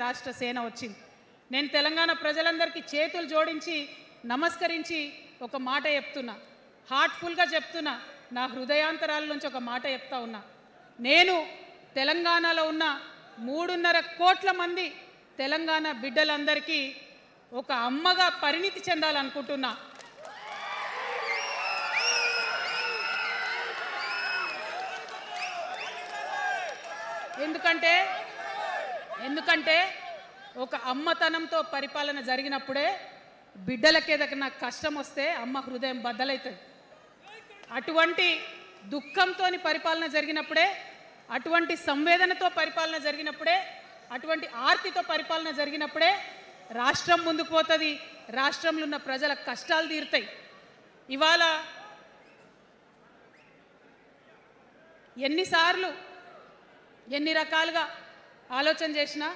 రాష్ట్ర సేన వచ్చింది. నేను తెలంగాణ ప్రజలందరికీ చేతులు జోడించి నమస్కరించి ఒక మాట చెప్తున్నా, హార్ట్ఫుల్గా చెప్తున్నా, నా హృదయాంతరాల నుంచి ఒక మాట చెప్తా ఉన్నా. నేను తెలంగాణలో ఉన్న 3.5 కోట్ల మంది తెలంగాణ బిడ్డలందరికీ ఒక అమ్మగా పరిణితి చెందాలనుకుంటున్నా. ఎందుకంటే ఒక అమ్మతనంతో పరిపాలన జరిగినప్పుడే బిడ్డలకి ఏదైనా కష్టం వస్తే అమ్మ హృదయం బద్దలవుతుంది. అటువంటి దుఃఖంతో పరిపాలన జరిగినప్పుడే, అటువంటి సంవేదనతో పరిపాలన జరిగినప్పుడే, అటువంటి ఆర్తితో పరిపాలన జరిగినప్పుడే రాష్ట్రం ముందుకు పోతుంది, రాష్ట్రంలో ఉన్న ప్రజల కష్టాలు తీరుతాయి. ఇవాళ ఎన్నిసార్లు ఎన్ని రకాలుగా ఆలోచన చేసినా